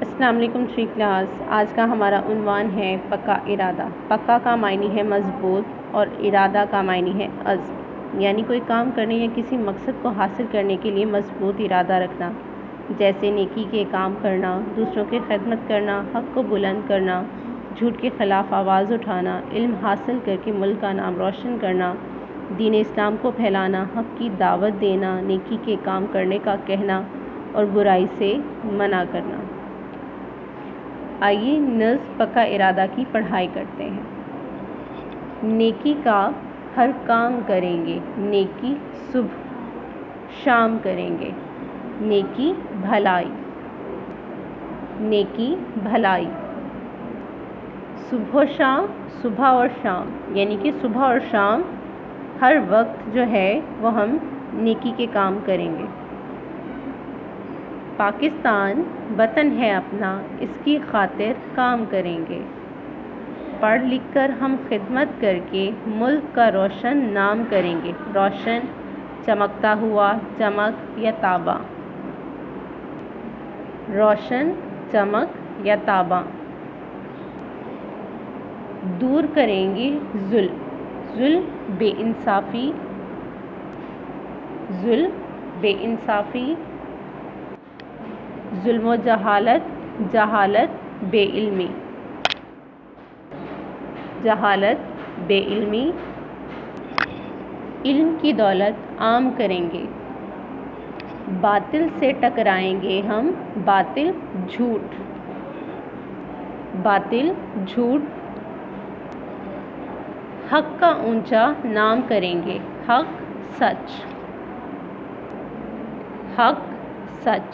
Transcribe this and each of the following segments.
السلام علیکم three class. آج کا ہمارا عنوان ہے پکا ارادہ۔ پکا کا معنی ہے مضبوط اور ارادہ کا معنی ہے عزم، یعنی کوئی کام کرنے یا کسی مقصد کو حاصل کرنے کے لیے مضبوط ارادہ رکھنا، جیسے نیکی کے کام کرنا، دوسروں کی خدمت کرنا، حق کو بلند کرنا، جھوٹ کے خلاف آواز اٹھانا، علم حاصل کر کے ملک کا نام روشن کرنا، دین اسلام کو پھیلانا، حق کی دعوت دینا، نیکی کے کام کرنے کا کہنا اور برائی سے منع کرنا۔ آئیے نظم پکا ارادہ کی پڑھائی کرتے ہیں۔ نیکی کا ہر کام کریں گے، نیکی صبح شام کریں گے، نیکی بھلائی، نیکی بھلائی، صبح و شام، صبح اور شام، یعنی کہ صبح اور شام ہر وقت جو ہے وہ ہم نیکی کے کام کریں گے۔ پاکستان وطن ہے اپنا، اس کی خاطر کام کریں گے، پڑھ لکھ کر ہم خدمت کر کے ملک کا روشن نام کریں گے۔ روشن چمکتا ہوا، چمک یا تاباں، روشن چمک یا تاباں۔ دور کریں گے ظلم، ظلم بے انصافی، ظلم بے انصافی، ظلم و جہالت، جہالت بے علمی، جہالت بے علمی، علم کی دولت عام کریں گے، باطل سے ٹکرائیں گے ہم، باطل جھوٹ، باطل جھوٹ، حق کا اونچا نام کریں گے، حق سچ، حق سچ۔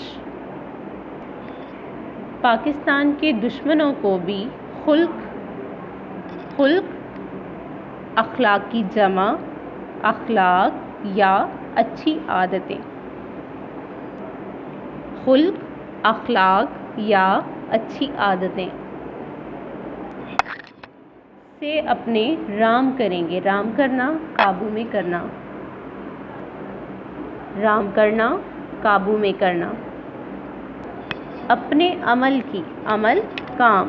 پاکستان کے دشمنوں کو بھی خلق اخلاق کی جمع، اخلاق یا اچھی عادتیں، خلق اخلاق یا اچھی عادتیں سے اپنے رام کریں گے۔ رام کرنا، قابو میں کرنا، رام کرنا، قابو میں کرنا۔ اپنے عمل کی، عمل کام،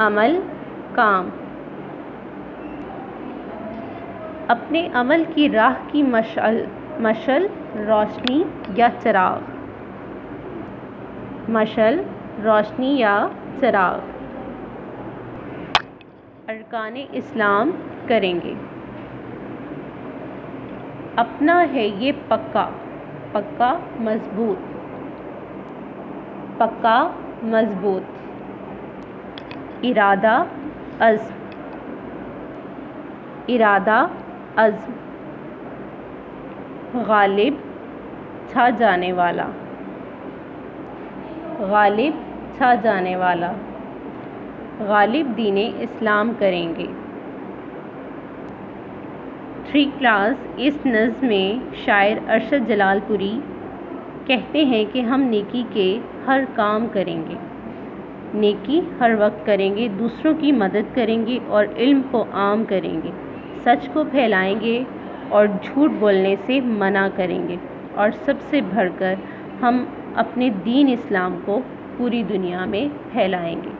عمل کام، اپنے عمل کی راہ کی مشعل، مشعل روشنی یا چراغ، مشعل روشنی یا چراغ۔ ارکان اسلام کریں گے، اپنا ہے یہ پکا، پکا مضبوط، پکا مضبوط، ارادہ عزم، ارادہ عزم، غالب چھا جانے والا، غالب چھا جانے والا، غالب دین اسلام کریں گے۔ تھری کلاس اس نظم میں شاعر ارشد جلال پوری کہتے ہیں کہ ہم نیکی کے ہر کام کریں گے، نیکی ہر وقت کریں گے، دوسروں کی مدد کریں گے اور علم کو عام کریں گے، سچ کو پھیلائیں گے اور جھوٹ بولنے سے منع کریں گے، اور سب سے بڑھ کر ہم اپنے دین اسلام کو پوری دنیا میں پھیلائیں گے۔